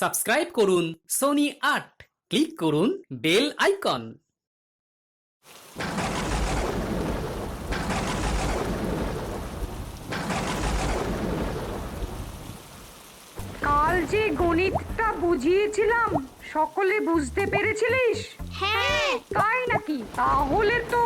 Subscribe করুন Sony ৮, click করুন bell icon. কাল যে গণিতটা বুঝিয়েছিলাম সকলে বুঝতে পেরেছিলিস? হ্যাঁ, তাই নাকি? তাহলে তো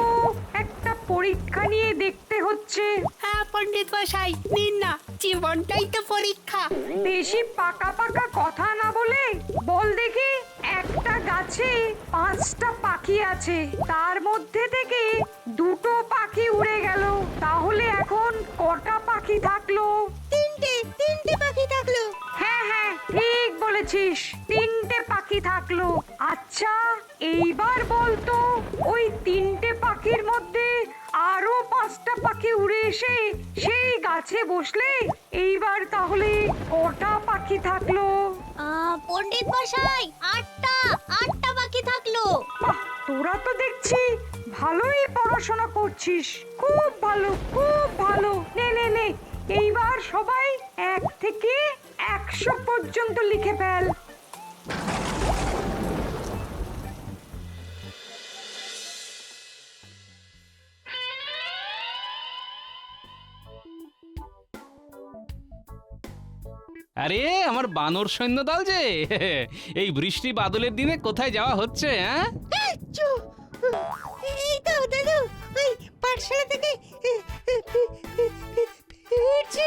একটা পরীক্ষা নিয়ে দেখতে হচ্ছে। হ্যাঁ পণ্ডিত মশাই, নিন না, জীবনটাই তো পরীক্ষা। বেশি পাকা পাকা কথা না বলে বল দেখি, একটা গাছে 5টা পাখি আছে, তার মধ্যে থেকে 2টো পাখি উড়ে গেল, তাহলে এখন কটা পাখি থাকলো? তিনটে পাখি থাকলো। হ্যাঁ হ্যাঁ, ঠিক বলেছিস, 3টে পাখি থাকলো। আচ্ছা, এইবার বলতো ওই 3টে পাখির মধ্যে আরো 5টা পাখি উড়ে এসে সেই গাছে বসলে এইবার তাহলে কটা পাখি থাকলো? পণ্ডিত মশাই, আটটা পাখি থাকলো। বাহ, তোরা তো দেখছি ভালোই পড়াশোনা করছিস, খুব ভালো খুব ভালো। নে নে নে, এইবার সবাই 1 থেকে 100 পর্যন্ত লিখে ফেল। আরে আমার বানর সৈন্য দল যে এই বৃষ্টি বাদলের দিনে কোথায় যাওয়া হচ্ছে? হ্যাঁ, এই তো দাদু, ওই পাঠশালা থেকে ফিরছি।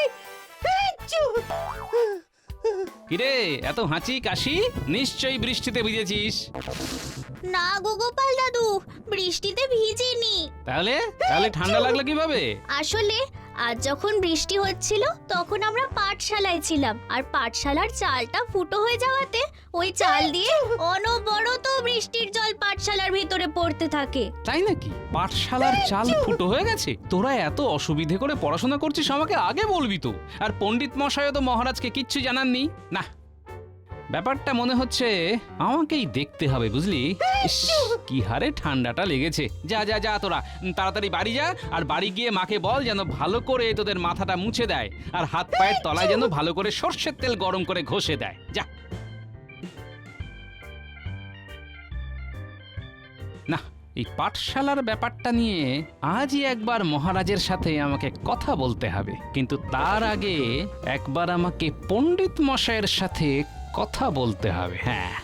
কিরে এত হাঁচি কাশি? নিশ্চয়ই বৃষ্টিতে ভিজেছিস। না গো গোপাল দাদু, বৃষ্টিতে ভিজিনি। তাহলে তাহলে ঠান্ডা লাগলো কিভাবে? আসলে আজ যখন বৃষ্টি হচ্ছিল তখন আমরা পাঠশালায় ছিলাম, আর পাঠশালার চালটা ফুটো হয়ে যাওয়াতে ওই চাল দিয়ে অনবরত বৃষ্টির জল পাঠশালার ভিতরে পড়তে থাকে। তাই নাকি? পাঠশালার চাল ফুটো হয়ে গেছে? তোরা এত অসুবিধে করে পড়াশোনা করছিস, আমাকে আগে বলবি তো। আর পণ্ডিত মশাইও তো মহারাজকে কিচ্ছু জানাননি। না, ব্যাপারটা মনে হচ্ছে আমাকেই দেখতে হবে, বুঝলি? ইস, কি হারে ঠান্ডাটা লেগেছে। যা যা যা, তোরা তাড়াতাড়ি বাড়ি যা, আর বাড়ি গিয়ে মাকে বল যেন ভালো করে তোদের মাথাটা মুছে দেয়, আর হাত পায়ের তলায় যেন ভালো করে সর্ষের তেল গরম করে ঘষে দেয়। যা। না, এই পাঠশালার ব্যাপারটা নিয়ে আজই একবার মহারাজের সাথে আমাকে কথা বলতে হবে, কিন্তু তার আগে একবার আমাকে পণ্ডিত মশাইয়ের সাথে কথা বলতে হবে। হ্যাঁ,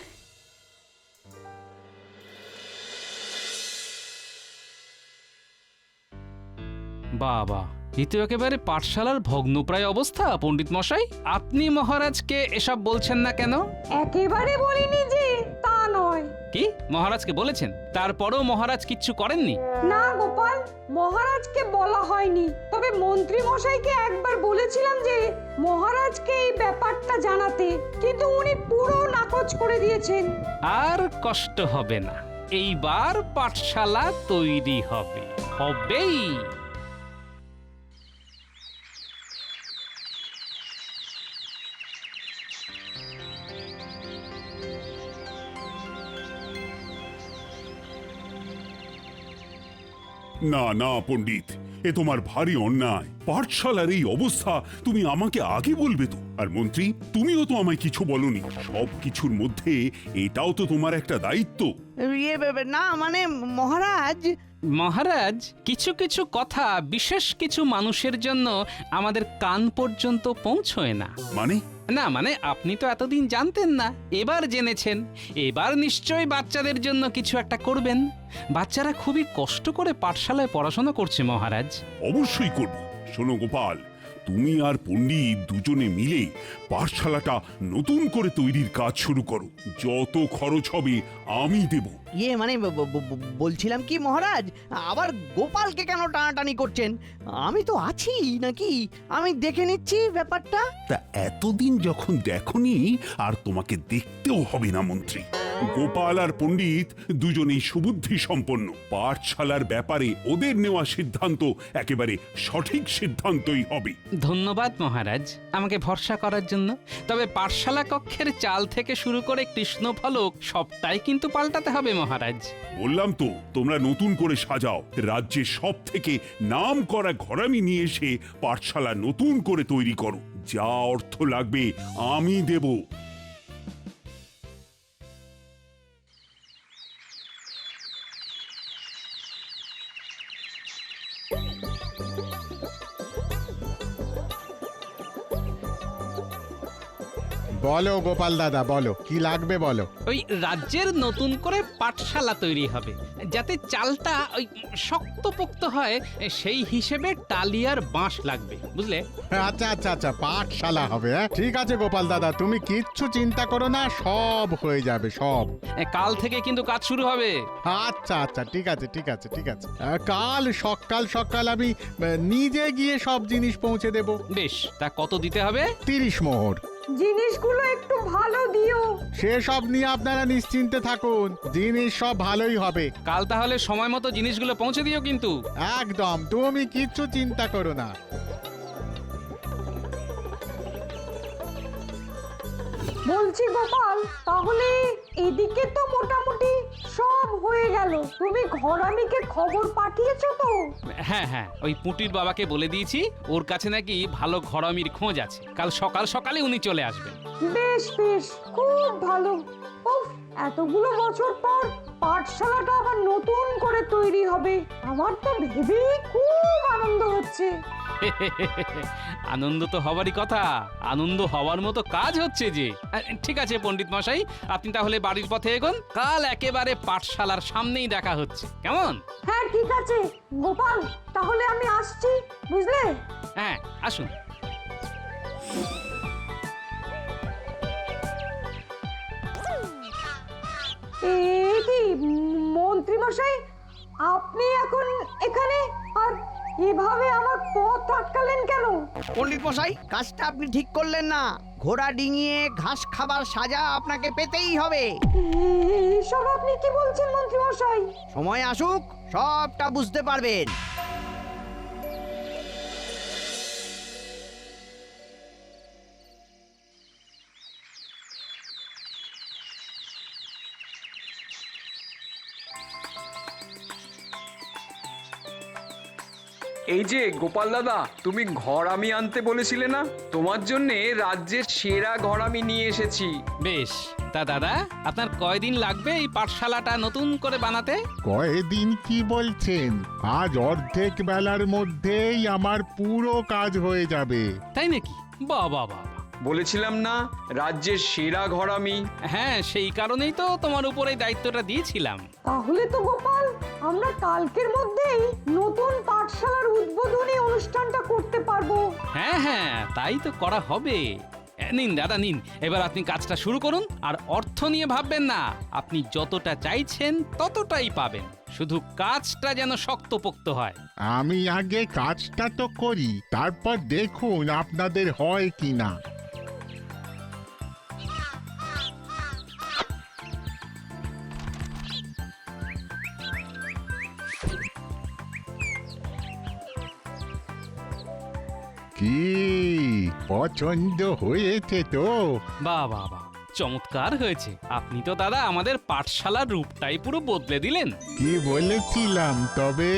বাবা, এ তো একেবারে পাঠশালার ভগ্নপ্রায় অবস্থা। পণ্ডিত মশাই, আপনি মহারাজকে এসব বলছেন না কেন? একেবারে বলিনি যে, তা নয়। কি মহারাজকে বলেছেন? তারপরেও মহারাজ কিচ্ছু করেননি? না গোপাল, মহারাজকে বলা হয়নি, তবে মন্ত্রী মশাইকে একবার বলেছিলাম যে মহারাজকে এই ব্যাপারটা জানাতে, কিন্তু উনি পুরো নাকচ করে দিয়েছেন। আর কষ্ট হবে না, এইবার পাঠশালা তৈরি হবে, হবেই। না না পণ্ডিত, এ তোমার ভারী অন্যায়। পাঠশালার এই অবস্থা তুমি আমাকে আগে বলবে তো। আর মন্ত্রী, তুমিও তো আমায় কিছু বলনি। সব কিছুর মধ্যে এটাও তো তোমার একটা দায়িত্ব। না মানে মহারাজ, মহারাজ, কিছু কিছু কথা বিশেষ কিছু মানুষের জন্য আমাদের কান পর্যন্ত পৌঁছয় না। মানে? না মানে, আপনি তো এতদিন জানতেন না, এবার জেনেছেন। এবার নিশ্চয়ই বাচ্চাদের জন্য কিছু একটা করবেন। বাচ্চারা খুবই কষ্ট করে পাঠশালায় পড়াশোনা করছে মহারাজ। অবশ্যই করব। শোনো গোপাল, তুমি আর পণ্ডিত দুজনে মিলে পাঠশালাটা নতুন করে তৈরির কাজ শুরু করো। যত খরচ হবে আমি দেব। মানে বলছিলাম কি মহারাজ, আবার গোপালকে কেন টানাটানি করছেন? আমি তো আছি নাকি, আমি দেখে নিচ্ছি ব্যাপারটা। তা এতদিন যখন দেখনি, আর তোমাকে দেখতেও হবে না মন্ত্রী। গোপাল আর পণ্ডিত দুজনেই সুবুদ্ধি সম্পন্ন। পাঠশালার ব্যাপারে ওদের নেওয়া সিদ্ধান্ত একেবারে সঠিক সিদ্ধান্তই হবে। ধন্যবাদ মহারাজ আমাকে ভরসা করার জন্য। তবে পাঠশালা কক্ষের চাল থেকে শুরু করে কৃষ্ণফলক সবটাই কিন্তু পাল্টাতে হবে মহারাজ। বললাম তো, তোমরা নতুন করে সাজাও। রাজ্যের সব থেকে নাম করা ঘরামি নিয়ে এসে পাঠশালা নতুন করে তৈরি করো। যা অর্থ লাগবে আমি দেব। বলো গোপাল দাদা, বলো কি লাগবে বলো। ওই রাজ্যের নতুন করে পাঠশালা তৈরি হবে, যাতে চালটা ওই শক্তপোক্ত হয় সেই হিসেবে টালি আর বাঁশ লাগবে, বুঝলে? আচ্ছা আচ্ছা আচ্ছা, পাঠশালা হবে, হ্যাঁ ঠিক আছে গোপাল দাদা, তুমি কিচ্ছু চিন্তা করো না, সব হয়ে যাবে সব। কাল থেকে কিন্তু কাজ শুরু হবে। আচ্ছা আচ্ছা, ঠিক আছে ঠিক আছে ঠিক আছে, কাল সকাল সকাল আমি নিজে গিয়ে সব জিনিস পৌঁছে দেব। বেশ, তা কত দিতে হবে? 30 মোহর। জিনিসগুলো একটু ভালো দিও। সেসব নিয়ে আপনারা নিশ্চিন্তে থাকুন, জিনিস সব ভালোই হবে। কাল তাহলে সময় মতো জিনিসগুলো পৌঁছে দিও কিন্তু। একদম, তুমি কিচ্ছু চিন্তা করো না। বলছি গোপাল, তাহলে এদিকে তো মোটামুটি সব হয়ে গেল। তুমি ঘরামিকে খবর পাঠিয়েছো তো? হ্যাঁ হ্যাঁ, ওই পুঁটির বাবাকে বলে দিয়েছি, ওর কাছে নাকি ভালো ঘরামির খোঁজ আছে। কাল সকাল সকালে উনি চলে আসবেন। বেশ বেশ, খুব ভালো। উফ, এতগুলো বছর পর পাঠশালাটা আবার নতুন করে তৈরি হবে, আমার তো ভেবেই খুব আনন্দ হচ্ছে। আনন্দ তো হবারই কথা, আনন্দ হওয়ার মতো কাজ হচ্ছে যে। ঠিক আছে পণ্ডিত মশাই, আপনি তাহলে বাড়ির পথে এগোন, কাল একেবারে পাঠশালার সামনেই দেখা হচ্ছে, কেমন? হ্যাঁ ঠিক আছে গোপাল, তাহলে আমি আসছি, বুঝলে? হ্যাঁ, আসুন। এই কি মন্ত্রী মশাই, আপনি এখন এখানে আর এভাবে আমার পথ আটকালেন কেন? পণ্ডিত মশাই, কাজটা আপনি ঠিক করলেন না। ঘোড়া ডিঙিয়ে ঘাস খাবার সাজা আপনাকে পেতেই হবে। এসব আপনি কি বলছেন মন্ত্রী মশাই? সময় আসুক, সবটা বুঝতে পারবেন। এই যে গোপাল দাদা, তুমি ঘরামি আনতে বলেছিলে না? তোমার জন্য রাজ্যের সেরা ঘরামি নিয়ে এসেছি। বেশ, তা দাদা আপনার কয়দিন লাগবে এই পাঠশালাটা নতুন করে বানাতে? কয়দিন কি বলছেন? আজ অর্ধেক বেলার মধ্যেই আমার পুরো কাজ হয়ে যাবে। তাই নাকি? বাহ বাহ বাহ। বলেছিলাম না রাজ্যের সেরা ঘরামি। হ্যাঁ, সেই কারণেই তো তোমার উপরে এই দায়িত্বটা দিয়েছিলাম। তাহলে তো গোপাল, আমরা কালকের মধ্যেই নতুন পাঠশালার উদ্বোধনী অনুষ্ঠানটা করতে পারবো। হ্যাঁ হ্যাঁ, তাই তো করা হবে। নিন দাদা নিন, এবার আপনি কাজটা শুরু করুন। আর অর্থ নিয়ে ভাববেন না, আপনি যতটা চাইছেন ততটাই পাবেন, শুধু কাজটা যেন শক্তপোক্ত হয়। আমি আগে কাজটা তো করি, তারপর দেখুন আপনাদের হয় কিনা। কি পছন্দ হয়েছে তো? বাহ বাহ বাহ, চমৎকার হয়েছে। আপনি তো দাদা আমাদের পাঠশালার রূপটাই পুরো বদলে দিলেন। কি বলেছিলাম তবে?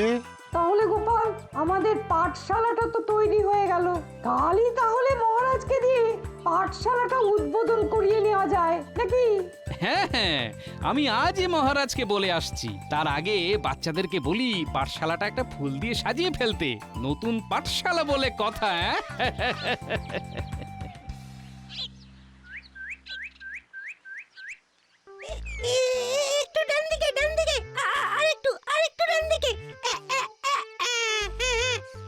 তাহলে গোপাল, আমাদের পাঠশালাটা তো তৈরি হয়ে গেল। কালই তাহলে মহারাজকে দিয়ে পাঠশালাটা উদ্বোধন করিয়ে নেওয়া যায় নাকি? হ্যাঁ হ্যাঁ, আমি আজই মহারাজকে বলে আসছি। তার আগে বাচ্চাদেরকে বলি পাঠশালাটা একটা ফুল দিয়ে সাজিয়ে ফেলতে। নতুন পাঠশালা বলে কথা। একটু ডান দিকে ডান দিকে, আরেকটু আরেকটু ডান দিকে।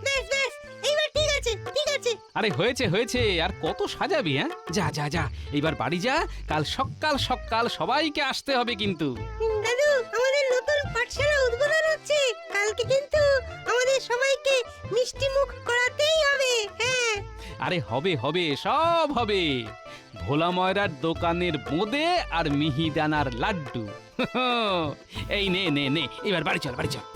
বেশ বেশ, এইবার ঠিক আছে ঠিক আছে। আরে হয়েছে হয়েছে, আর কত সাজাবি? হ্যাঁ, যা যা যা, এবার বাড়ি যা। কাল সকাল সকাল সবাইকে আসতে হবে কিন্তু। দাদু, আমাদের নতুন পাঠশালা উদ্বোধন হচ্ছে কালকে, কিন্তু আমাদের সবাইকে মিষ্টি মুখ করাতেই হবে। হ্যাঁ, আরে হবে হবে, সব হবে। ভোলা ময়রার দোকানের বোঁদে আর মিহিদানার লাড্ডু। এই নে নে নে, এবার বাড়ি চল বাড়ি চল।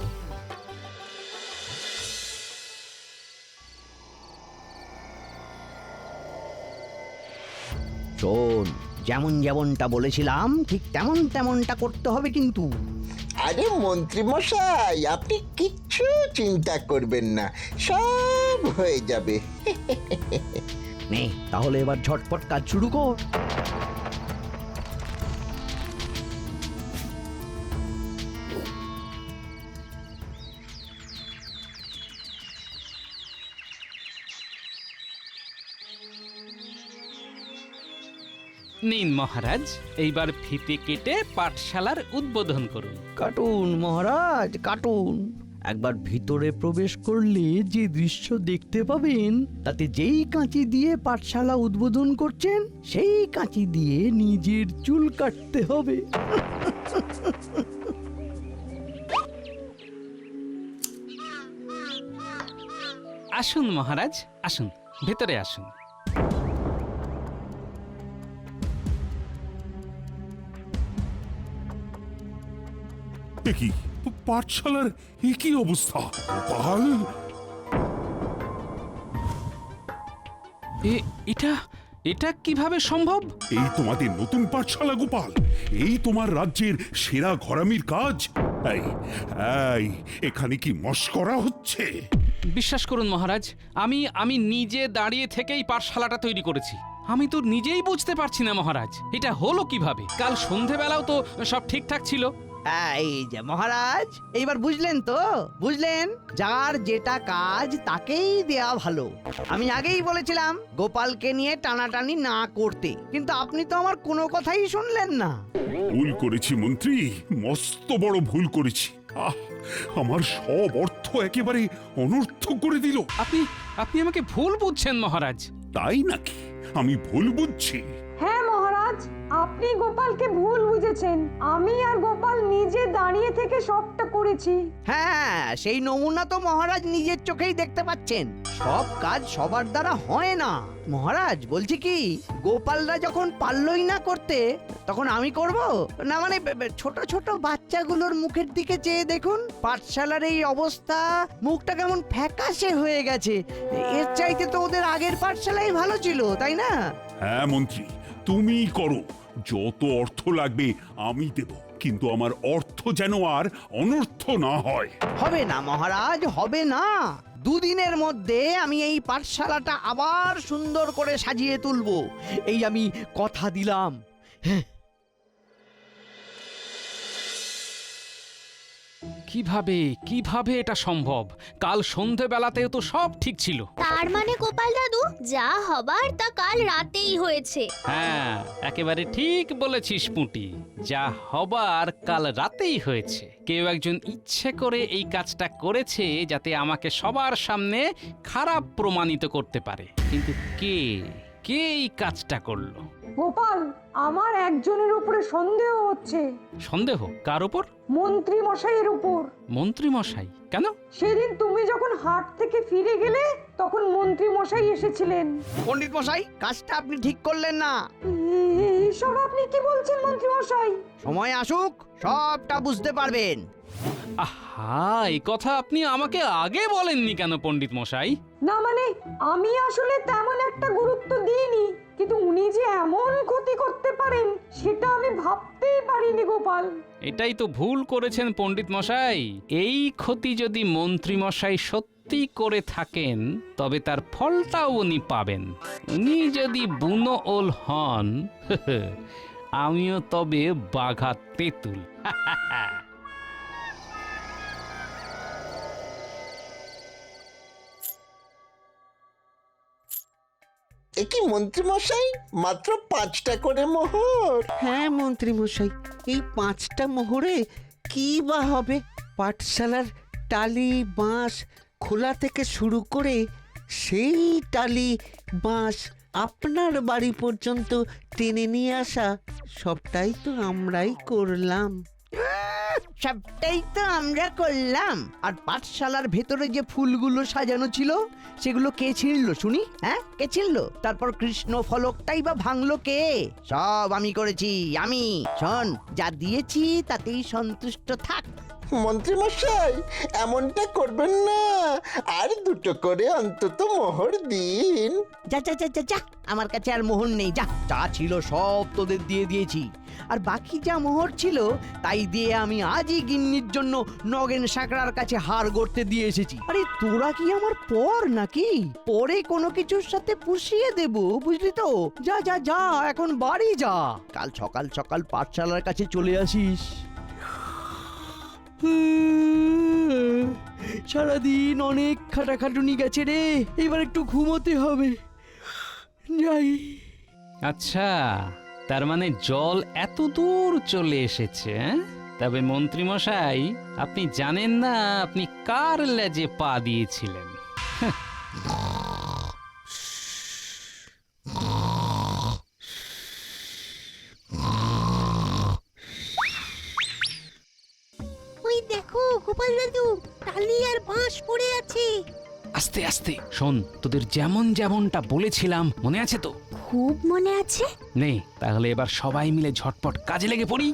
শোন, যেমন যেমনটা বলেছিলাম ঠিক তেমন তেমনটা করতে হবে কিন্তু। আরে মন্ত্রী মশাই, আপনি কিচ্ছু চিন্তা করবেন না, সব হয়ে যাবে। নে তাহলে এবার ঝটপট কাজ শুরু কর। নিন মহারাজ, এইবার ফিতে কেটে পাঠশালার উদ্বোধন করুন। কাটুন মহারাজ কাটুন। একবার ভিতরে প্রবেশ করলে যে দৃশ্য দেখতে পাবেন, তাতে যেই কাঁচি দিয়ে পাঠশালা উদ্বোধন করছেন সেই কাঁচি দিয়ে নিজের চুল কাটতে হবে। আসুন মহারাজ, আসুন, ভেতরে আসুন। এ কি পাঠশালার এ কি অবস্থা? গোপাল, এটা এটা কিভাবে সম্ভব? এই তোমাদের নতুন পাঠশালা গোপাল? এই তোমার রাজ্যের সেরা ঘরামির কাজ? এই এই, এখানে কি মশকরা হচ্ছে? বিশ্বাস করুন মহারাজ, আমি নিজে দাঁড়িয়ে থেকেই পাঠশালাটা তৈরি করেছি। আমি তো নিজেই বুঝতে পারছি না মহারাজ, এটা হলো কিভাবে। কাল সন্ধেবেলাও তো সব ঠিকঠাক ছিল। এই যে মহারাজ, এইবার বুঝলেন তো? বুঝলেন, যার যেটা কাজ তাকেই দেয়া ভালো। আমি আগেই বলেছিলাম গোপালকে নিয়ে টানাটানি না করতে, কিন্তু আপনি তো আমার কোনো কথাই শুনলেন না। ভুল করেছি মন্ত্রী, মস্ত বড় ভুল করেছি। আহ, আমার সব অর্থ একেবারে অনর্থক করে দিল। আপনি আপনি আমাকে ভুল বুঝছেন মহারাজ। তাই নাকি? আমি ভুল বুঝছি? হ্যাঁ মহারাজ, আপনি গোপালকে ভুল বুঝেছেন। আমি আর গোপাল নিজে দাঁড়িয়ে থেকে সবটা করেছি। হ্যাঁ, সেই নমুনা তো মহারাজ নিজের চোখেই দেখতে পাচ্ছেন। সব কাজ সবার দ্বারা হয় না মহারাজ। বলছি কি, গোপালরা যখন পারলই না করতে, তখন আমি করব না? মানে ছোট ছোট বাচ্চাগুলোর মুখের দিকে চেয়ে দেখুন, পাঠশালার এই অবস্থা, মুখটা কেমন ফ্যাকাশে হয়ে গেছে। এর চাইতে তো ওদের আগের পাঠশালাই ভালো ছিল, তাই না? হ্যাঁ মন্ত্রী, তুমি করো। যত অর্থ লাগবে আমি দেব, কিন্তু আমার অর্থ যেন আর অনর্থ না হয়। হবে না মহারাজ, হবে না। দুদিনের মধ্যে আমি এই পাঠশালাটা আবার সুন্দর করে সাজিয়ে তুলবো, এই আমি কথা দিলাম। কিভাবে কিভাবে এটা সম্ভব? কাল সন্ধেবেলাতেও তো সব ঠিক ছিল। তার মানে গোপাল দাদু, যা হবার তা কাল রাতেই হয়েছে। হ্যাঁ, একেবারে ঠিক বলেছিস পুঁটি, যা হবার কাল রাতেই হয়েছে। কেউ একজন ইচ্ছে করে এই কাজটা করেছে যাতে আমাকে সবার সামনে খারাপ প্রমাণিত করতে পারে। কিন্তু কে কে এই কাজটা করলো? গোপাল, আমার একজনের উপরে সন্দেহ হচ্ছে। সন্দেহ? কার উপর? মন্ত্রী মশাইয়ের উপর। মন্ত্রী মশাই? কেন? সেদিন তুমি যখন হাট থেকে ফিরে গেলে, তখন মন্ত্রী মশাই এসেছিলেন। পণ্ডিত মশাই, কাজটা আপনি ঠিক করলেন না। এইসব আপনি কি বলছেন মন্ত্রী মশাই? সময় আসুক, সবটা বুঝতে পারবেন। আহা, এই কথা আপনি আমাকে আগে বলেননি কেন পণ্ডিত মশাই? না মানে, আমি আসলে তেমন একটা গুরুত্ব দিইনি, কিন্তু উনি যে এমন ক্ষতি করতে পারেন সেটা আমি ভাবতেই পারিনি গোপাল। এটাই তো ভুল করেছেন পণ্ডিত মশাই। এই ক্ষতি যদি মন্ত্রী মশাই সত্যি করে থাকেন, তবে তার ফলটাও উনি পাবেন। উনি যদি বুনো ওল হন, আমিও তবে বাঘা তেঁতুল। এ কি মন্ত্রী মশাই, মাত্র 5টা করে মোহর? হ্যাঁ মন্ত্রী মশাই, এই 5টা মোহরে কি বা হবে? পাঠশালার টালি বাঁশ খোলা থেকে শুরু করে সেই টালি বাঁশ আপনার বাড়ি পর্যন্ত টেনে নিয়ে আসা, সবটাই তো আমরাই করলাম। সবটাই তো আমরা করলাম। আর পাঠশালার ভেতরে যে ফুলগুলো সাজানো ছিল, সেগুলো কে ছিঁড়লো শুনি? হ্যাঁ, কে ছিঁড়লো? তারপর কৃষ্ণ ফলকটাই বা ভাঙলো কে? সব আমি করেছি, আমি। শোন, যা দিয়েছি তাতেই সন্তুষ্ট থাক। মন্ত্রী মশাই, এমনটা করবেন না, আর 2টো করে অন্তত মোহর দিন। যা যা যা যা যা, আমার কাছে আর মোহর নেই। যা, যা ছিল সব তোদের দিয়ে দিয়েছি। আর বাকি যা মোহর ছিল, তাই দিয়ে আমি আজই গিন্নির জন্য নগেন সাঁকড়ার কাছে হার গড়তে দিয়ে এসেছি। আরে তোরা কি আমার পর নাকি? পরে কোনো কিছুর সাথে পুষিয়ে দেব, বুঝলি তো? যা যা যা, এখন বাড়ি যা। কাল সকাল সকাল পাঠশালার কাছে চলে আসিস। সারাদিন অনেক খাটাখাটুনি গেছে রে, এবার একটু ঘুমোতে হবে। যাই। আচ্ছা, তার মানে জল এত দূর চলে এসেছে, হ্যাঁ? তবে মন্ত্রী মশাই, আপনি জানেন না আপনি কার লেজে পা দিয়েছিলেন। ওই দেখো গোপাল দাদু, টালি আর বাঁশ পড়ে আছে। আস্তে আস্তে শোন, তোদের যেমন যেমনটা বলেছিলাম মনে আছে তো? খুব মনে আছে। নে তাহলে এবার সবাই মিলে ঝটপট কাজে লেগে পড়ি।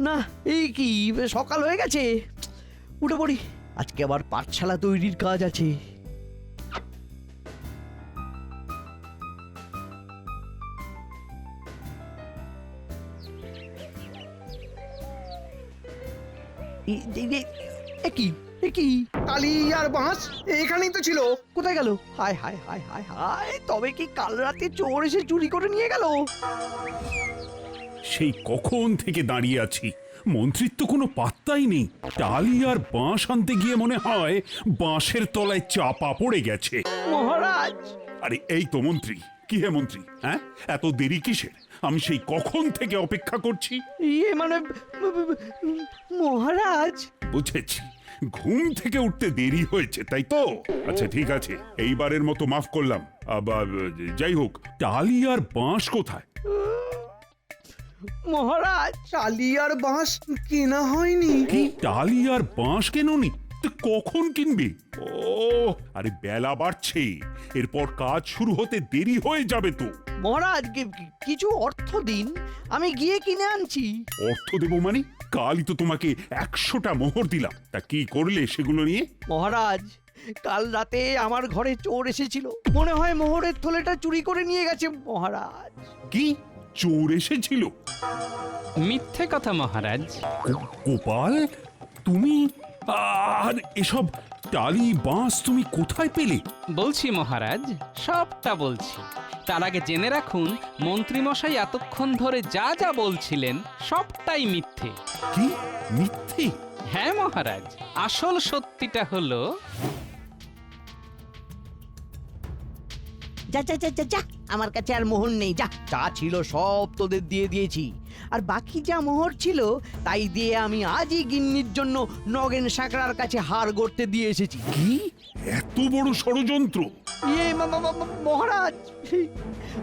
না, এই কি সকাল হয়ে গেছে, উঠে পড়ি। আজকে আবার পাঠশালা তৈরির কাজ আছে। কি টালি আর বাঁশ এখানেই তো ছিল। কোথায় গেল? হায় হায় হায় হায় হায়, তবে কি কাল রাতে চোর এসে চুরি করে নিয়ে গেল? সেই কখন থেকে দাঁড়িয়ে আছি, মন্ত্রীর তো কোনো পাত্তাই নেই। টালি আর বাঁশ আনতে গিয়ে মনে হয় বাঁশের তলায় চাপা পড়ে গেছে। মহারাজ! আরে এই তো মন্ত্রী। কি হে মন্ত্রী, হ্যাঁ এত দেরি কিসের? আমি সেই কখন থেকে অপেক্ষা করছি। ইয়ে মানে মহারাজ, বুঝেছি, ঘুম থেকে উঠতে দেরি হয়েছে তাই তো। আচ্ছা ঠিক আছে, এইবারের মতো মাফ করলাম। আবার যাই হোক, টালি আর বাঁশ কোথায়? মহারাজ! টালি আর বাঁশ কেনা হয়নি। কি টালি আর বাঁশ কেননি? তো কখন কিনবে? ও আরে বেলা বাড়ছে, এরপর কাজ শুরু হতে দেরি হয়ে যাবে তো। মহারাজ কিছু অর্থ দিন, আমি গিয়ে কিনে আনছি। অর্থ দেবো মানে? কালই তো তোমাকে 100টা মোহর দিলাম, তা কি করলে সেগুলো নিয়ে? মহারাজ, কাল রাতে আমার ঘরে চোর এসেছিল, মনে হয় মোহরের থলেটা চুরি করে নিয়ে গেছে মহারাজ। কি চোর এসেছিল? মিথ্যে কথা মহারাজ। গোপাল, তুমি আর এসব টালি বাঁশ তুমি কোথায় পেলে? বলছি মহারাজ, সবটা বলছি। তার আগে জেনে রাখুন, মন্ত্রী মশাই এতক্ষণ ধরে যা যা বলছিলেন সবটাই মিথ্যে। কি মিথ্যে? হ্যাঁ মহারাজ, আসল সত্যিটা হলো যা যা যা যা যা, আমার কাছে আর মোহর নেই। যা, যা ছিল সব তোদের দিয়ে দিয়েছি, আর বাকি যা মোহর ছিল তাই দিয়ে আমি আজই গিন্নির জন্য নগেন সাকরার কাছে হার গড়তে দিয়ে এসেছি। কি এত বড় ষড়যন্ত্র? ইয়ে মহারাজ,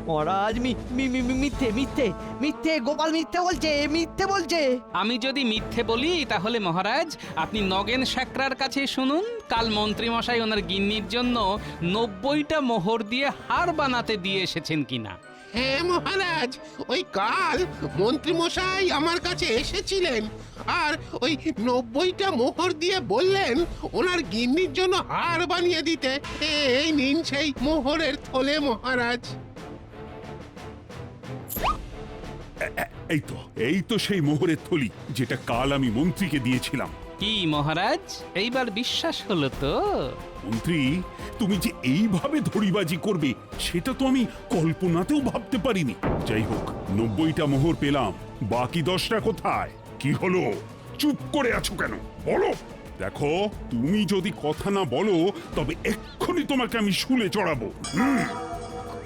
মহারাজ মিথ্যে মিথ্যে মিথ্যে, গোপাল মিথ্যে বলছে, মিথ্যে বলছে। আমি যদি মিথ্যে বলি তাহলে মহারাজ আপনি নগেন সাকরার কাছে শুনুন, কাল মন্ত্রী মশাই ওনার গিন্নির জন্য 90টা মোহর দিয়ে হার বানাতে দিয়ে এসেছেন কিনা। হ্যাঁ মহারাজ, ওই কাল মন্ত্রী মশাই আমার কাছে এসেছিলেন আর ওই 90টা মোহর দিয়ে বললেন ওনার গিন্নির জন্য হার বানিয়ে দিতে। এই নিন সেই মোহরের থলে মহারাজ। এই তো সেই মোহরের থলি যেটা কাল আমি মন্ত্রীকে দিয়েছিলাম। কি মহারাজ, এইবার বিশ্বাস হলো তো? মন্ত্রী, তুমি যে এইভাবে ধড়িবাজি করবে সেটা তো আমি কল্পনাতেও ভাবতে পারিনি। যাই হোক, 90টা মোহর পেলাম, বাকি 10টা কোথায়? কি হলো, চুপ করে আছো কেন? বলো। দেখো, তুমি যদি কথা না বলো তবে এক্ষুনি তোমাকে আমি শুলে চড়াবো।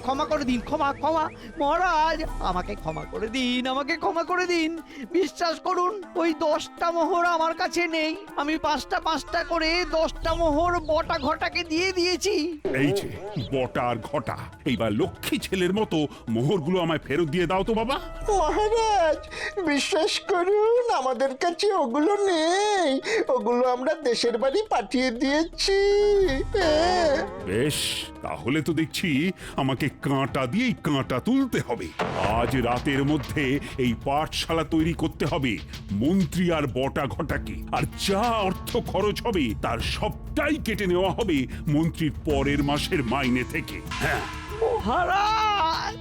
ক্ষমা করে দিন, ক্ষমা ক্ষমা মহারাজ, আমাকে ক্ষমা করে দিন, আমাকে ক্ষমা করে দিন। বিশ্বাস করুন, ওই 10টা মোহর আমার কাছে নেই। আমি 5টা করে 10টা মোহর বটা ঘটাকে দিয়ে দিয়েছি। এই যে বটা আর ঘটা, এইবার লক্ষ্মী ছেলের মতো মোহরগুলো আমায় ফেরত দিয়ে দাও তো বাবা। মহারাজ, বিশ্বাস করুন, আমাদের কাছে ওগুলো নেই। ওগুলো আমরা দেশের বাড়ি পাঠিয়ে দিয়েছি। বেশ, তাহলে তো দেখছি আমাকে কাঁটা দিয়েই কাঁটা তুলতে হবে। আজ রাতের মধ্যে এই পাঠশালা তৈরি করতে হবে মন্ত্রী আর বটা ঘটাকে, আর যা অর্থ খরচ হবে তার সবটাই কেটে নেওয়া হবে মন্ত্রীর পরের মাসের মাইনে থেকে। হ্যাঁ মহারাজ!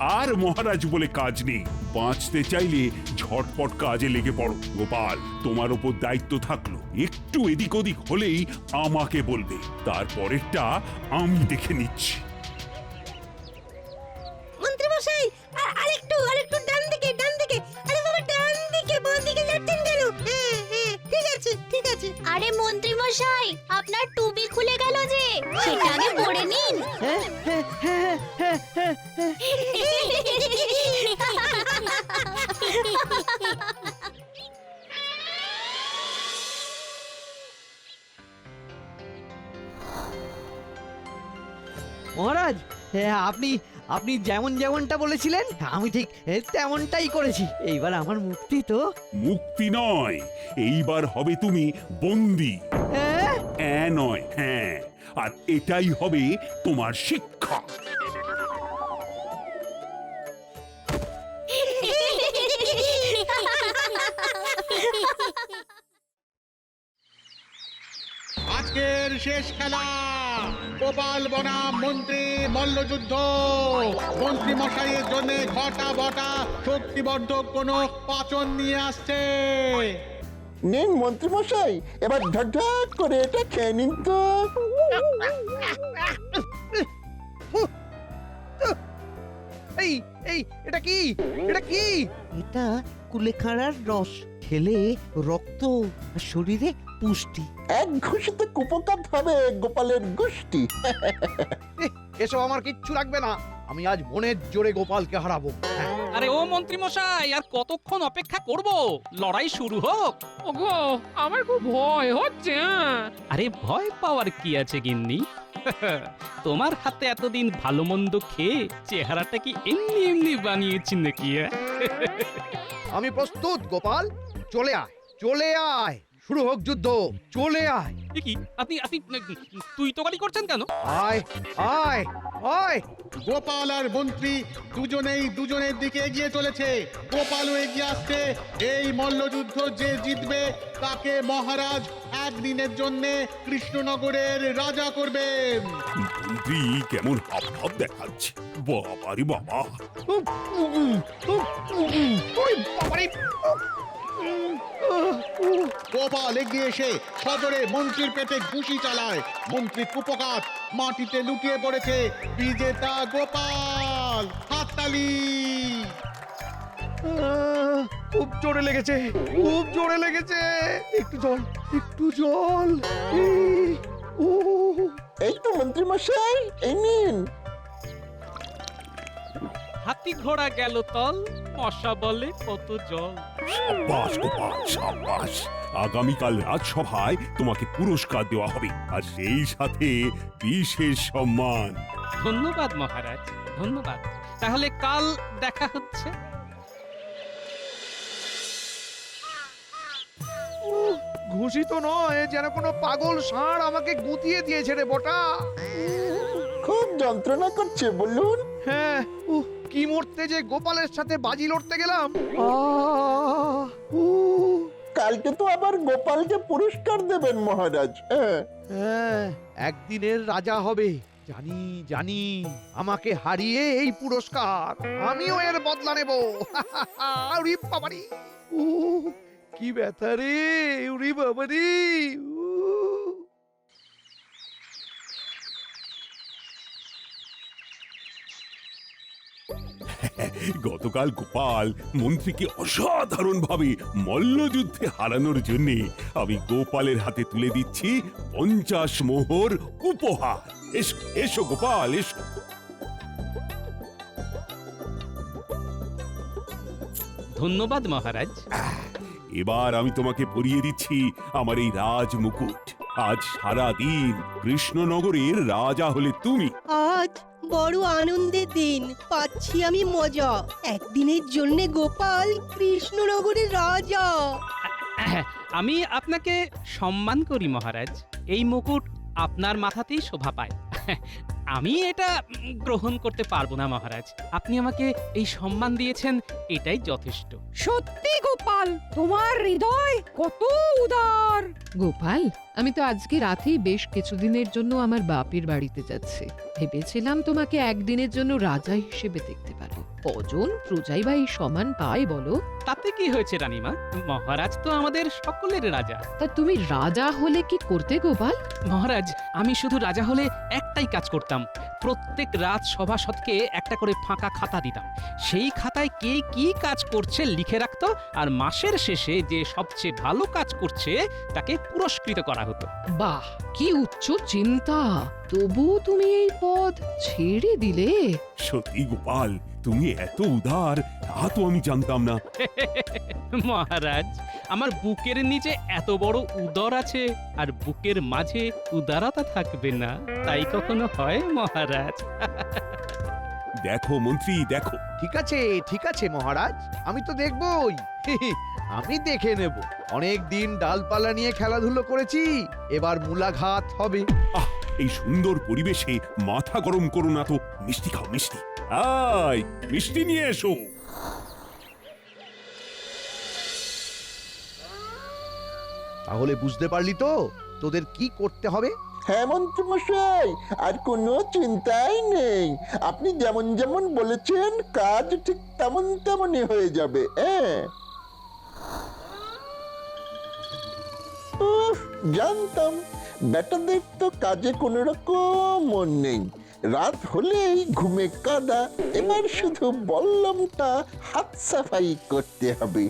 আর মহারাজ বলে কাজ নেই। বাঁচতে চাইলে ঝটপট কাজে লেগে পড়ো। গোপাল, তোমার ওপর দায়িত্ব থাকলো, একটু এদিক ওদিক হলেই আমাকে বলবে, তারপরেরটা আমি দেখে নিচ্ছি। মন্ত্রীমশাই আরেকটু ডান দিকে আরে বাবা ডান দিকে বাঁ দিকে যাচ্ছেন কেন? হ্যাঁ ঠিক আছে আরে মন্ত্রীমশাই আপনার টুপি খুলে গেল যে, সেটা আগে পরে নিন। মহারাজ, আপনি আপনি যেমনটা বলেছিলেন আমি ঠিক তেমনটাই করেছি। এইবার আমার মুক্তি তো। মুক্তি নয়, এইবার হবে তুমি বন্দী। নয়, হ্যাঁ, আর এটাই হবে তোমার শিক্ষা। আজকের শেষ খেলা গোপাল বনাম মন্ত্রী মল্লযুদ্ধ। মন্ত্রী মশাইয়ের জন্য ঘটা বটা শক্তিবর্ধক কোন পাচন নিয়ে আসছে। নিন মন্ত্রী মশাই, এবার ঝটঝট করে এটা খেয়ে নিন তো। এই এই এটা কি এটা কুলেখাড়ার রস, খেলে রক্ত আর শরীরে পুষ্টি। এক ঘুষিতে কুপকাত হবে গোপালের গোষ্ঠী। এসব আমার কিচ্ছু লাগবে না, আমি আজ মনের জোরে গোপালকে হারাবো। আরে ও মন্ত্রী মশাই, আর কতক্ষণ অপেক্ষা করব? লড়াই শুরু হোক। ওগো, আমার খুব ভয় হচ্ছে। আরে ভয় পাওয়ার কি আছে গিন্নি? তোমার হাতে এতদিন ভালো মন্দ খেয়ে চেহারাটা কি এমনি বানিয়েছি নাকি? আমি প্রস্তুত গোপাল, চলে আয় শুরু হোক যুদ্ধ, চলে আয়। কি আপনি তুই তো গালি করছেন কেন? আয় আয় আয়। গোপাল আর মন্ত্রী দুজনের দিকে এগিয়ে চলেছে। গোপালও এগিয়ে আসছে। এই মল্লযুদ্ধ যে জিতবে তাকে মহারাজ একদিনের জন্য কৃষ্ণনগরের রাজা করবেন। মন্ত্রী কেমন হাব দেখাচ্ছে, বাবারে বাবা। গোপাল এগিয়ে এসে সজোরে মন্ত্রীর পেটে ঘুষি চালায়। মন্ত্রী কুপকাত মাটিতে লুটিয়ে পড়েছে। বিজেতা গোপাল, হাততালি। খুব জোরে লেগেছে, একটু জল। এই তো মন্ত্রী মশাই, এই নিন। হাতি ঘোড়া গেল তল, মশা বলে কত জল। সাব্বাস গোপাল, সাব্বাস। আগামীকাল রাজসভায় তোমাকে পুরস্কার দেওয়া হবে, আর সেই সাথে বিশেষ সম্মান। ধন্যবাদ মহারাজ, ধন্যবাদ। তাহলে কাল দেখা হচ্ছে। ঘুষি তো নয়, যেন কোনো পাগল ষাঁড় আমাকে গুঁতিয়ে দিয়েছে রে বটা। খুব যন্ত্রণা করছে বলুন। হ্যাঁ, কি মরতে যে গোপালের সাথে বাজি লড়তে গেলাম। কালকে তো আবার গোপালকে পুরস্কার দেবেন মহারাজ। হ্যাঁ, একদিনের রাজা হবে। জানি আমাকে হারিয়ে এই পুরস্কার আমিও এর বদলা নেব। উরি বাবারি, কি ব্যথা রে, উরি বাবারি। গতকাল গোপাল মন্ত্রীকে অসাধারণভাবে মল্লযুদ্ধে হারানোর জন্য আমি গোপালের হাতে তুলে দিচ্ছি 50 মোহর উপহার। এসো গোপাল, এসো। ধন্যবাদ মহারাজ। এবার আমি তোমাকে পরিয়ে দিচ্ছি আমার এই রাজ মুকুট। আজ সারা দিন কৃষ্ণনগরের রাজা হলে তুমি। আজ বড় আনন্দের দিন, পাচ্ছি আমি মজা। একদিনের জন্য গোপাল কৃষ্ণনগরের রাজা। আমি আপনাকে সম্মান করি মহারাজ। এই মুকুট আপনার মাথাতেই শোভা পায়। আমি এটা গ্রহণ করতে পারবো না মহারাজ। আপনি আমাকে এই সম্মান দিয়েছেন, এটাই যথেষ্ট। সত্যি গোপাল, তোমার হৃদয় কত উদার। গোপাল, আমি তো আজকে রাতেই বেশ কিছুদিনের জন্য আমার বাপের বাড়িতে যাচ্ছি। ভেবেছিলাম তোমাকে একদিনের জন্য রাজা হিসেবে দেখতে পারো। কজন প্রজাই বা এই সমান পায় বলো? তাতে কি হয়েছে রানীমা? মহারাজ তো আমাদের সকলের রাজা। তা তুমি রাজা হলে কি করতে গোপাল? মহারাজ, আমি শুধু রাজা হলে একটাই কাজ করতাম। প্রত্যেক রাত সভাসদকে একটা করে ফাঁকা খাতা দিতাম। সেই খাতায় কে কি কাজ করছে লিখে রাখতো, আর মাসের শেষে যে সবচেয়ে ভালো কাজ করছে তাকে পুরস্কৃত করা হতো। বাহ, কি উচ্চ চিন্তা! তবু তুমি এই পদ ছেড়ে দিলে? সত্যি গোপাল, তুমি এত উদার তা তো আমি জানতাম না। মহারাজ, আমার বুকের নিচে এত বড় উদর আছে, আর বুকের মাঝে উদারতা থাকবে না, তাই কখনো হয় মহারাজ? দেখো মন্ত্রী, দেখো। ঠিক আছে মহারাজ, আমি তো দেখবই। আমি দেখে নেব। অনেক দিন ডালপালা নিয়ে খেলাধুলো করেছি, এবার মূলাঘাত হবে। এই সুন্দর পরিবেশে মাথা গরম করো না তো। মিষ্টি খাও, মিষ্টি। আয়, মিষ্টি নিয়ে এসো। তাহলে বুঝতে পারলি তো তোদের কি করতে হবে? হ্যাঁ মন্ত্রীমশাই, আর কোনো চিন্তাই নেই। আপনি যেমন যেমন বলেছেন কাজ ঠিক তেমন তেমনই হয়ে যাবে। জানতাম বেটাদের তো কাজে কোনো রকম মন নেই। রাত হলেই ঘুমে কাদা। এবার শুধু বল্লমটা হাত সাফাই করতে হবে।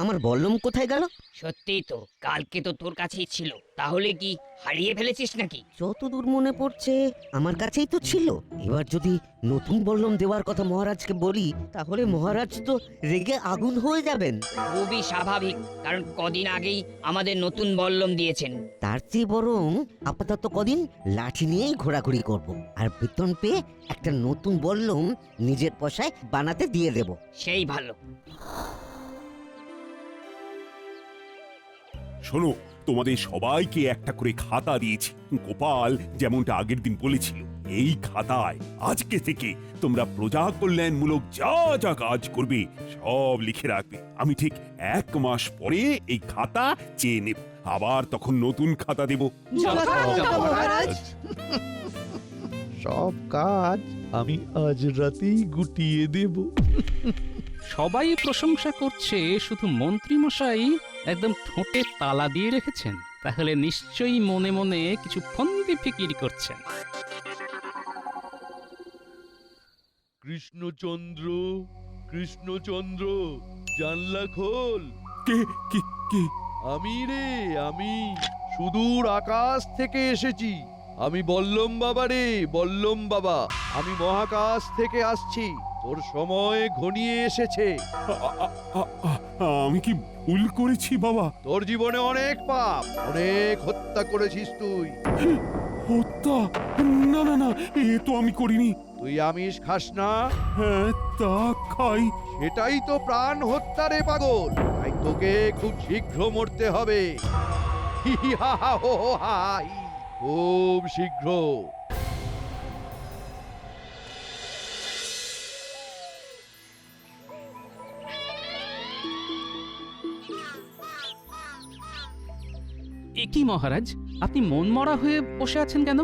আমার বল্লম কোথায় গেল? সত্যি তো, কালকে তো তোর কাছেই ছিল। তাহলে কি হারিয়ে ফেলেছিস নাকি? যতদূর মনে পড়ছে আমার কাছেই তো ছিল। এবার যদি নতুন বল্লম দেওয়ার কথা মহারাজকে বলি, তাহলে মহারাজ তো রেগে আগুন হয়ে যাবেন। খুবই স্বাভাবিক, কারণ কদিন আগেই আমাদের নতুন বল্লম দিয়েছেন। তার চেয়ে বরং আপাতত কদিন লাঠি নিয়েই ঘোরাঘুরি করব, আর বেতন পেয়ে একটা নতুন বল্লম নিজের পয়সায় বানাতে দিয়ে দেব। সেই ভালো। শোনো, তোমাদের সবাইকে একটা করে খাতা দিয়েছি। গোপাল যেমনটা আগের দিন বলেছিল, এই খাতায় আজকে থেকে তোমরা প্রজা কল্যাণমূলক যা যা কাজ করবে সব লিখে রাখবে। আমি ঠিক 1 মাস পরে এই খাতা চেয়ে নেব, আবার তখন নতুন খাতা দেব। সব কাজ আমি আজ রাতেই গুটিয়ে দেব। সবাই প্রশংসা করছে, শুধু মন্ত্রী মশাই একদম ঠোঁটে তালা দিয়ে রেখেছেন। তাহলে নিশ্চয়ই মনে মনে কিছু ফন্দি ফিকির করছেন। কৃষ্ণচন্দ্র, কৃষ্ণচন্দ্র, জানলা খোল। কে কে কে? আমি রে, আমি সুদূর আকাশ থেকে এসেছি। আমি বল্লম বাবা রে, বল্লম বাবা। আমি মহাকাশ থেকে আসছি। তোর সময় ঘনিয়ে এসেছে। আমি কি ভুল করেছি বাবা? তোর জীবনে অনেক পাপ, অনেক হত্যা করেছিস তুই। হত্যা? না না না, এ তো আমি করিনি। তুই আমিষ খাস না? হ্যাঁ, তা খাই। সেটাই তো প্রাণ হত্যা রে পাগল। তাই তোকে খুব শীঘ্র মরতে হবে। খুব শীঘ্র। এ কি মহারাজ, আপনি মন মরা হয়ে বসে আছেন কেন?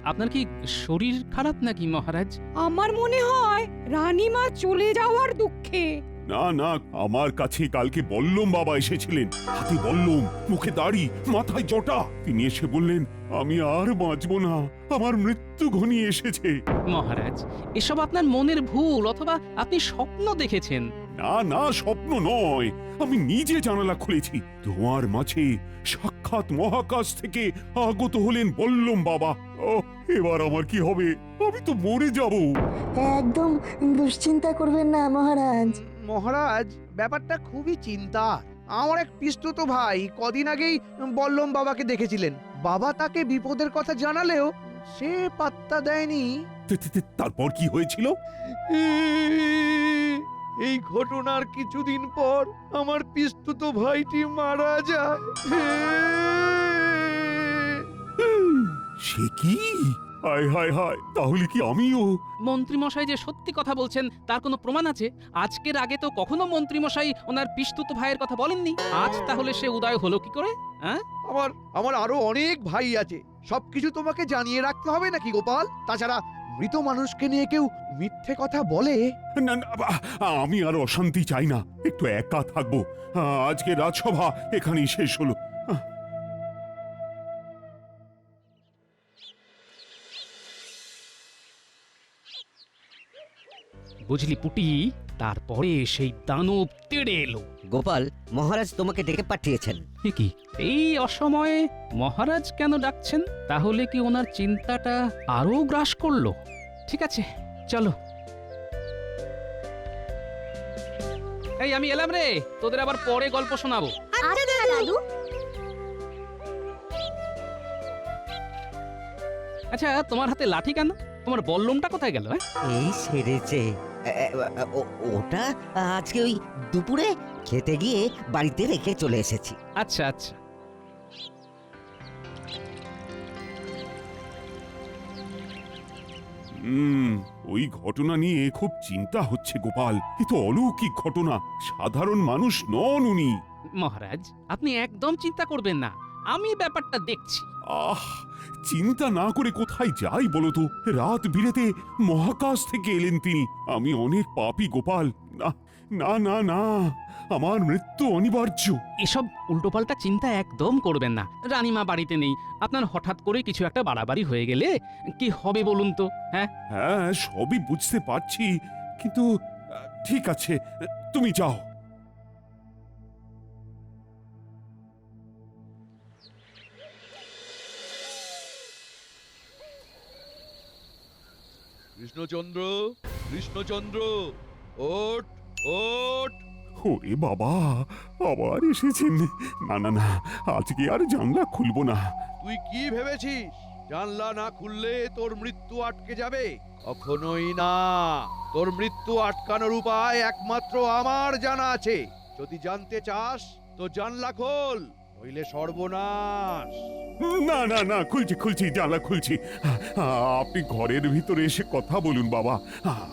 আপনার কি শরীর খারাপ নাকি মহারাজ? আমার মনে হয় রানীমা চলে যাওয়ার দুঃখে। না না, আমার কাছে কালকে বল্লম বাবা এসেছিলেন। হাতে বল্লম, মুখে দাড়ি, মাথায় জটা। তিনি এসে বললেন, আমি আর বাঁচবো না, আমার মৃত্যু ঘনিয়ে এসেছে। মহারাজ, এসব আপনার মনের ভুল, অথবা আপনি স্বপ্ন দেখেছেন। না না, স্বপ্ন নয়, আমি নিজে জানালা খুলেছি। তোমার মাঝে সাক্ষাৎ মহাকাশ থেকে আগত হলেন বল্লম বাবা। ও, এবার আমার কি হবে? আমি তো মরে যাব। একদম দুশ্চিন্তা করবেন না মহারাজ। মহারাজ, ব্যাপারটা খুবই চিন্তা। আমার এক পিস্তুত ভাই কদিন আগেই বল্লম বাবাকে দেখেছিলেন। বাবা তাকে বিপদের কথা জানালেও সে পাত্তা দেয়নি। তারপর কি হয়েছিল? এই ঘটনার কিছুদিন পর আমার পিস্তুত ভাইটি মারা যায়। সে কি? হায় হায় হায়, তাহলে কি আমিও? মন্ত্রী মশাই যে সত্যি কথা বলছেন তার কোনো প্রমাণ আছে? আজকের আগে তো কখনো মন্ত্রী মশাই ওনার পিস্তুত ভাইয়ের কথা বলেননি। আজ তাহলে সে উদয় হলো কি করে? হ্যাঁ, আমার আরো অনেক ভাই আছে, সবকিছু তোমাকে জানিয়ে রাখতে হবে নাকি গোপাল? তাছাড়া মৃত মানুষকে নিয়ে কেউ মিথ্যে কথা বলে? না না, আমি আর অশান্তি চাই না, একটু একা থাকবো। আজকে রাজসভা এখানেই শেষ হলো। বুঝলি পুটি, তারপরে সেই দানব তেড়ে এলো। গোপাল, মহারাজ তোমাকে ডেকে পাঠিয়েছেন। কি এই অসময়ে মহারাজ কেন ডাকছেন? তাহলে কি ওনার চিন্তাটা আরো গ্রাস করলো? ঠিক আছে, চলো। এই আমি এলাম রে, তোদের আবার পরে গল্প শোনাবো। আচ্ছা দাদু। আচ্ছা, তোমার হাতে লাঠি কেন? তোমার বল্লমটা কোথায় গেল? এই সেরেছে। ওটা আজকে ওই দুপুরে খেতে গিয়ে বাড়িতে রেখে চলে এসেছি। আচ্ছা আচ্ছা। ওই ঘটনা নিয়ে খুব চিন্তা হচ্ছে গোপাল। এ তো অলৌকিক ঘটনা, সাধারণ মানুষ নন উনি। মহারাজ, আপনি একদম চিন্তা করবেন না, আমি ব্যাপারটা দেখছি। চিন্তা না করে কোথায় যাই বলো তো? রাত বিরেতে মহাকাশ থেকে এলেন তিনি। আমি অনেক পাপী গোপাল। না না না না, আমার মৃত্যু অনিবার্য। এসব উল্টোপাল্টা চিন্তা একদম করবেন না। রানীমা বাড়িতে নেই, আপনার হঠাৎ করে কিছু একটা বাড়াবাড়ি হয়ে গেলে কি হবে বলুন তো? হ্যাঁ হ্যাঁ, সবই বুঝতে পারছি, কিন্তু ঠিক আছে, তুমি যাও। কৃষ্ণচন্দ্র, কৃষ্ণচন্দ্র, ওঠ ওঠ। ওরে বাবা, আবার এসেছেন? না না না, আজকে আর জানলা খুলবো না। তুই কি ভেবেছিস জানলা না খুললে তোর মৃত্যু আটকে যাবে? কখনোই না। তোর মৃত্যু আটকানোর উপায় একমাত্র আমার জানা আছে। যদি জানতে চাস তো জানলা খোল, নইলে সর্বনাশ। না না না, খুলছি খুলছি, জানলা খুলছি। আপনি ঘরের ভিতরে এসে কথা বলুন বাবা,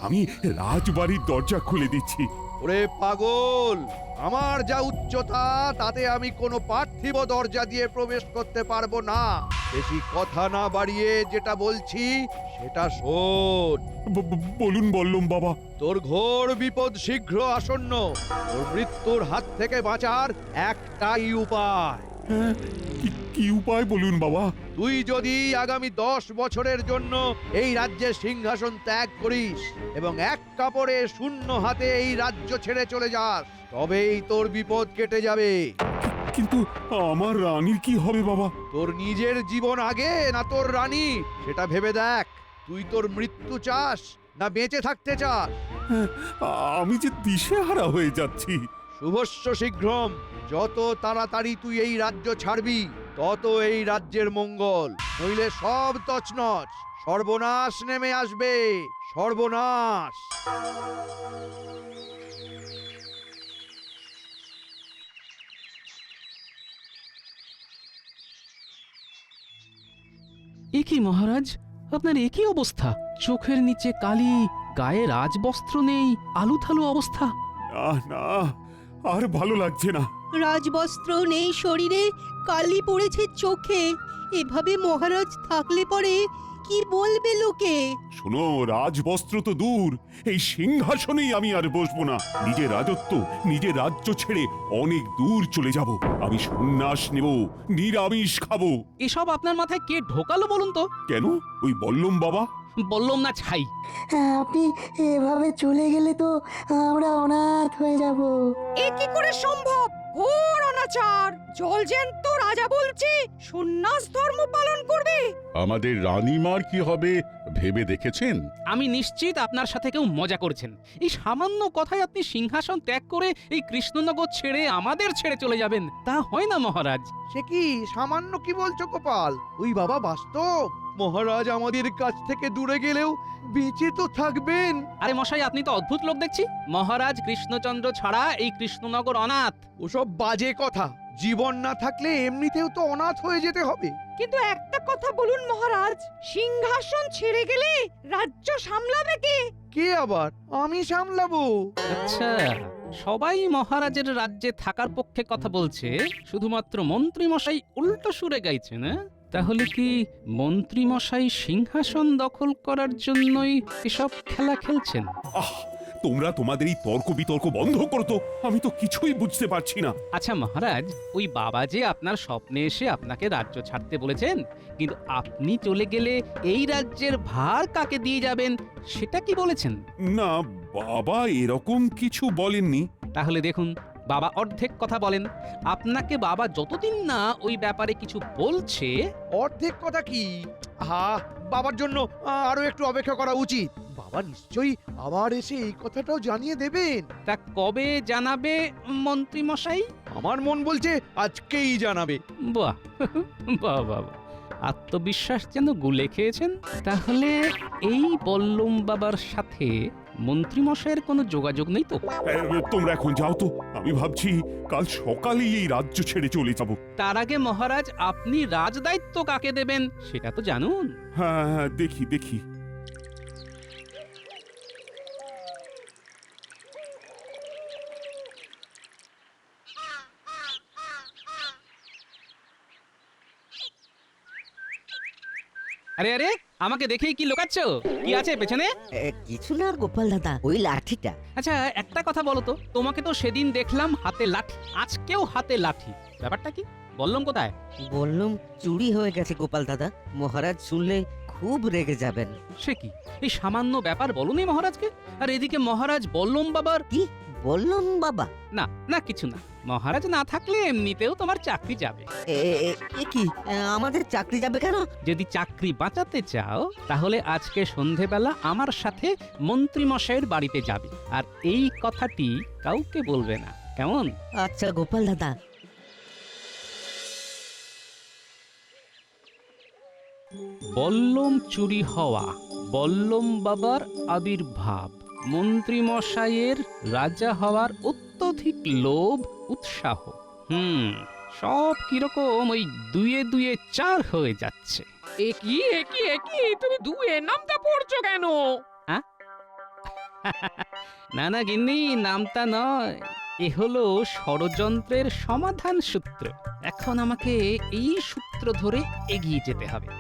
আমি রাজবাড়ির দরজা খুলে দিচ্ছি। ওরে পাগল, আমার যা উচ্চতা তাতে আমি কোনো পার্থিব দরজা দিয়ে প্রবেশ করতে পারবো না। বেশি কথা না বাড়িয়ে যেটা বলছি সেটা শোন। বলুন বললুম বাবা। তোর ঘোর বিপদ শীঘ্র আসন্ন। তোর মৃত্যুর হাত থেকে বাঁচার একটাই উপায়। কি উপায় বলুন বাবা? তুই যদি আগামী 10 বছরের জন্য এই রাজ্যের সিংহাসন ত্যাগ করিস এবং এক কাপড়ে শূন্য হাতে এই রাজ্য ছেড়ে চলে যাস, তবেই তোর বিপদ কেটে যাবে। কিন্তু আমার রানীর কি হবে বাবা? তোর নিজের জীবন আগে না তোর রানী, সেটা ভেবে দেখ। তুই তোর মৃত্যু চাস না বেঁচে থাকতে চাস? আমি যে দিশেহারা হয়ে যাচ্ছি। শুভস্য শীঘ্রম। যত তাড়াতাড়ি তুই এই রাজ্য ছাড়বি তত এই রাজ্যের মঙ্গল, নইলে সব তছনছ, সর্বনাশ নেমে আসবে, সর্বনাশ। এ কি মহারাজ, আপনার একই অবস্থা? চোখের নিচে কালি, গায়ে রাজবস্ত্র নেই, আলুথালু অবস্থা। না না, আর ভালো লাগছে না। রাজবস্ত্র নেই শরীরে, কালি পড়েছে চোখে। এভাবে মহারাজ থাকলে পরে কি বলবে লোকে? শোনো, রাজবস্ত্র তো দূর, এই সিংহাসনেই আমি আর বসবো না। নিজের রাজত্ব, নিজের রাজ্য ছেড়ে অনেক দূর চলে যাব। আমি সন্ন্যাস নেব, নিরামিষ খাবো। এসব আপনার মাথায় কে ঢোকালো বলুন তো? কেন? ওই বললুম বাবা। বললাম না ছাই। আপনি এভাবে চলে গেলে তো আমরা অনাথ হয়ে যাব। এ কি করে সম্ভব? ঘোর অনাচার! জলজ্যান্ত রাজা বলছে সন্ন্যাস ধর্ম পালন করবে। আমাদের রানীমার কি হবে ভেবে দেখেছেন? আমি নিশ্চিত আপনার সাথে কেউ মজা করছেন। এই সামান্য কথায় আপনি সিংহাসন ত্যাগ করে এই কৃষ্ণনগর ছেড়ে আমাদের ছেড়ে চলে যাবেন, তা হয় না মহারাজ। সে কি সামান্য কি বলছো গোপাল? ওই বাবা বাস্তব। মহারাজ আমাদের কাছ থেকে দূরে গেলেও বেঁচে তো থাকবেন। আরে মশাই, আপনি তো অদ্ভুত লোক দেখছি। মহারাজ কৃষ্ণচন্দ্র ছাড়া এই কৃষ্ণনগর অনাথ। ওসব বাজে কথা। জীবন না থাকলে এমনিতেও তো অনাথ হয়ে যেতে হবে। কিন্তু একটা কথা বলুন মহারাজ, সিংহাসন ছেড়ে গেলে রাজ্য সামলাবে কে? কে আবার? আমি সামলাবো। আচ্ছা, সবাই মহারাজের রাজ্যে থাকার পক্ষে কথা বলছে, শুধুমাত্র মন্ত্রী মশাই উল্টো সুরে গাইছে না? তাহলে কি মন্ত্রী মশাই সিংহাসন দখল করার জন্যই এসব খেলা খেলছেন? আহ, তোমরা তোমাদের এই তর্ক বিতর্ক বন্ধ করো তো, আমি তো কিছুই বুঝতে পারছি না। আচ্ছা মহারাজ, ওই বাবা যে আপনার স্বপ্নে এসে আপনাকে রাজ্য ছাড়তে বলেছেন, কিন্তু আপনি চলে গেলে এই রাজ্যের ভার কাকে দিয়ে যাবেন সেটা কি বলেছেন? না, বাবা এরকম কিছু বলেননি। তাহলে দেখুন, বাবা অর্ধেক কথা বলেন। আপনাকে বাবা যতদিন না ওই ব্যাপারে কিছু বলছে। অর্ধেক কথা কি? বাবার জন্য আরো একটু অপেক্ষা করা উচিত। বাবা নিশ্চয়ই আবার এসে এই কথাটাও জানিয়ে দেবেন। তা কবে জানাবে মন্ত্রী মশাই? আমার মন বলছে আজকেই জানাবে। বাহ বাহ বাহ, আত্মবিশ্বাস যেন গুলে খেয়েছেন। তাহলে এই বল্লম বাবার সাথে মন্ত্রী মশাইয়ের কোনো যোগাযোগ নেই তো? তোমরা এখন যাও তো, আমি ভাবছি কাল সকালেই এই রাজ্য ছেড়ে চলে যাব। তার আগে মহারাজ, আপনি রাজদায়িত্ব কাকে দেবেন সেটা তো জানুন। হ্যাঁ, দেখি দেখি। আরে আরে, আমাকে দেখেই কি লোকাচ্ছ? কি আছে পেছনে? কিছু না গোপাল দাদা, ওই লাঠিটা। আচ্ছা একটা কথা বলো তো, তোমাকে তো সেদিন দেখলাম হাতে লাঠি, আজকেও হাতে লাঠি, ব্যাপারটা কি? বললাম কোথায়? বললাম চুরি হয়ে গেছে গোপাল দাদা, মহারাজ শুনলে খুব রেগে যাবেন। সে কি, এই সামান্য ব্যাপার বলুনি মহারাজকে? আর এদিকে মহারাজ বল্লম বাবার কি বললাম বাবা? না না, কিছু না। মহারাজ না থাকলে এমনিতেও তোমার চাকরি যাবে। কি আমাদের চাকরি যাবে কেন? যদি চাকরি বাঁচাতে চাও তাহলে আজকে সন্ধেবেলা আমার সাথে মন্ত্রী মশাইয়ের বাড়িতে যাবে, আর এই কথাটি কাউকে বলবে না, কেমন? আচ্ছা গোপাল দাদা। বল্লম চুরি হওয়া, বল্লম বাবার আবির্ভাব, মন্ত্রী মশাইয়ের রাজা হওয়ার অত্যধিক লোভ উৎসাহ, সব কিরকম ওই দুয়ে দুয়ে চার হয়ে যাচ্ছে। একই একই একই, তুমি দুয়ে নামটা পড়ছো কেন? না না গিন্নি, নামটা নয়, এ হলো ষড়যন্ত্রের সমাধান সূত্র। এখন আমাকে এই সূত্র ধরে এগিয়ে যেতে হবে।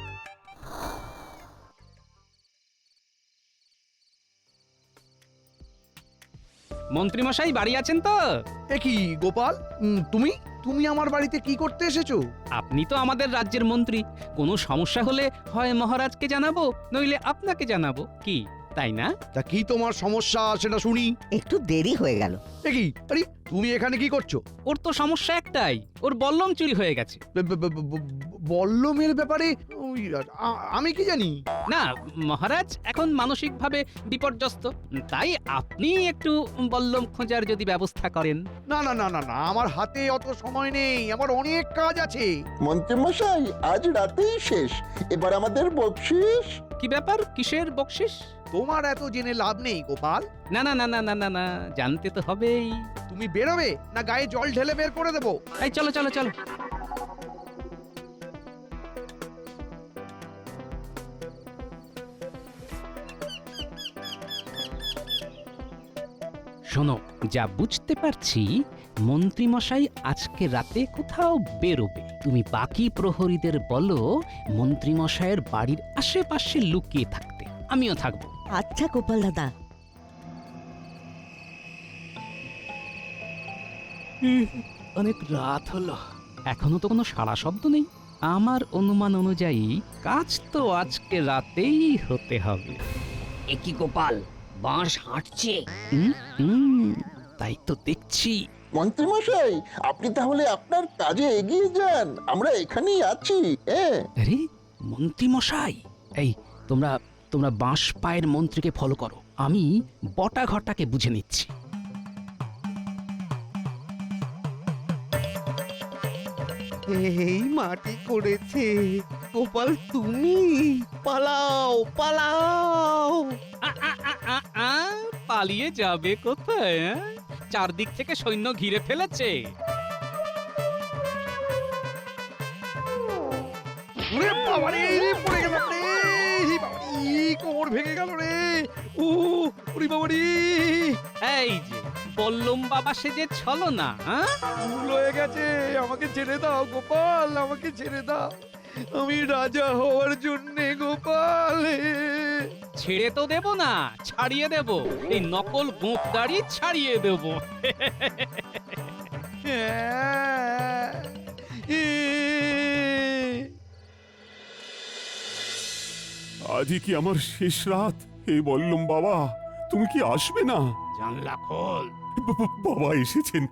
মন্ত্রীমশাই বাড়ি আছেন তো? কি গোপাল, তুমি তুমি আমার বাড়িতে কি করতে এসেছো? আপনি তো আমাদের রাজ্যের মন্ত্রী, কোনো সমস্যা হলে হয় মহারাজকে জানাবো, নইলে আপনাকে জানাবো, কি তাই না? তা কি তোমার সমস্যা সেটা শুনি। একটু দেরি হয়ে গেল। কি আরে, তুমি এখানে কি করছো? ওর তো সমস্যা একটাই, ওর বল্লম চুরি হয়ে গেছে। বল্লমের ব্যাপারে আমি কি জানি? না, মহারাজ এখন মানসিকভাবে বিপর্যস্ত, তাই আপনি একটু বল্লম খোঁজার যদি ব্যবস্থা করেন। না না না না না, আমার হাতে অত সময় নেই, আমার অনেক কাজ আছে। মন্ত্রীমশাই, আজ রাতেই শেষ, এবার আমাদের বকশিস। কি ব্যাপার, কিসের বকশিস? তোমার এত জেনে লাভ নেই গোপাল। না না না না না না না, জানতে তো হবেই। তুমি বেরোবে না গায়ে জল ঢেলে বের করে দেবো? এই চলো চলো চলো। শোনো, যা বুঝতে পারছি মন্ত্রীমশাই আজকে রাতে কোথাও বেরোবে। তুমি বাকি প্রহরীদের বলো মন্ত্রীমশাইয়ের বাড়ির আশেপাশে লুকিয়ে থাকতে, আমিও থাকবো। আচ্ছা গোপাল দাদা। অনেক রাত হলো, এখনো তো কোনো সাড়া শব্দ নেই। আমার অনুমান অনুযায়ী কাজ তো আজকে রাতেই হতে হবে। একই গোপাল, বাঁশ হাঁটছে। তাই তো দেখছি। মন্ত্রীমশাই, আপনি তাহলে আপনার কাজে এগিয়ে যান, আমরা এখানেই আছি। আরে মন্ত্রী মশাই, এই তোমরা তোমরা বাঁশ পায়ের মন্ত্রীকে ফলো করো, আমি বটা ঘটাকে বুঝে নিচ্ছি। এই মাটি করেছে গোপাল তুমি পালাও পালাও পালিয়ে যাবে কোথায়? চারদিক থেকে সৈন্য ঘিরে ফেলেছে। ওরে বাবা রে, পড়ে গেলাম রে, কোমর ভেঙে গেল রে, ওরে বাবা রে, এই যে বললুম বাবা সে যে ছলো না, ভুল হয়ে গেছে, আমাকে ছেড়ে দাও গোপাল, আমাকে ছেড়ে দাও, আমি রাজা হওয়ার জন্যে গোপাল। ছেড়ে তো দেব না, ছাড়িয়ে দেব, এই নকল গোঁপ দাড়ি ছাড়িয়ে দেব। আজই কি আমার শেষ রাত? হে বললুম বাবা, তুমি কি আসবে না? জানলা খোল। বাবা এসেছেন।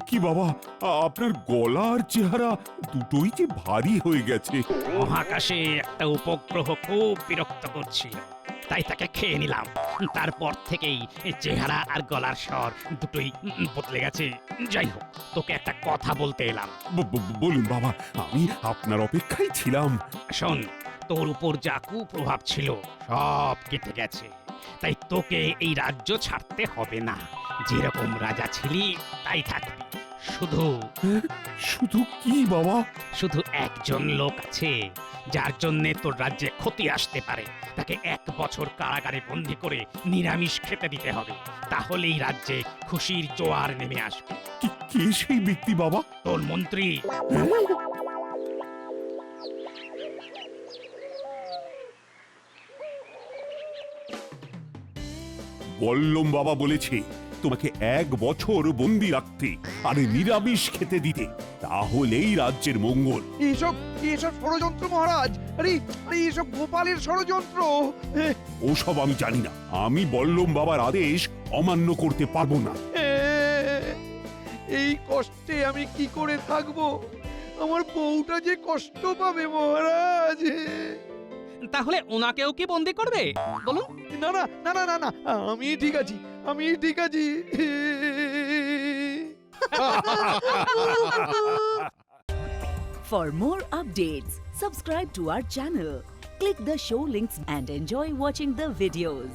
কি বাবা, আপনার গলা আর চেহারা দুটোই যে ভারী হয়ে গেছে। মহাকাশে একটা উপগ্রহ খুব বিরক্ত করছিল, তাই তাকে খেয়ে নিলাম। তারপর থেকেই চেহারা আর গলার স্বর দুটোই বদলে গেছে। যাই হোক, তোকে একটা কথা বলতে এলাম। বলুন বাবা, আমি আপনার অপেক্ষায় ছিলাম। শোন, তোর উপর যা কুপ্রভাব ছিল সব কেটে গেছে, তাই তোকে এই রাজ্য ছাড়তে হবে না। যেরকম রাজা ছিলি তাই থাকবি। শুধু শুধু কি বাবা? শুধু একজন লোক আছে যার জন্য তোর রাজ্যে ক্ষতি আসতে পারে। তাকে 1 বছর কারাগারে বন্দী করে নিরামিষ খেতে দিতে হবে, তাহলেই রাজ্যে খুশির জোয়ার নেমে আসবে। কে সেই ব্যক্তি বাবা? তোর মন্ত্রী। বললুম বাবা বলেছে তোমাকে 1 বছর বন্দি রাখতে আর নিরামিষ খেতে দিতে, তাহলেই রাজ্যের মঙ্গল। এইসব এইসব ষড়যন্ত্র মহারাজ, আরে আরে এইসব গোপালের ষড়যন্ত্র। ওসব আমি জানি না, আমি বললুম বাবার আদেশ অমান্য করতে পারবো না। এই কষ্টে আমি কি করে থাকবো? আমার বউটা যে কষ্ট পাবে মহারাজ। তাহলে ওনাকেও কি বন্দি করবে বলুন? না না না না না না, আমি ঠিক আছি, আমি ঠিক আছি। For more updates, subscribe to our channel, click the show links and enjoy watching the videos.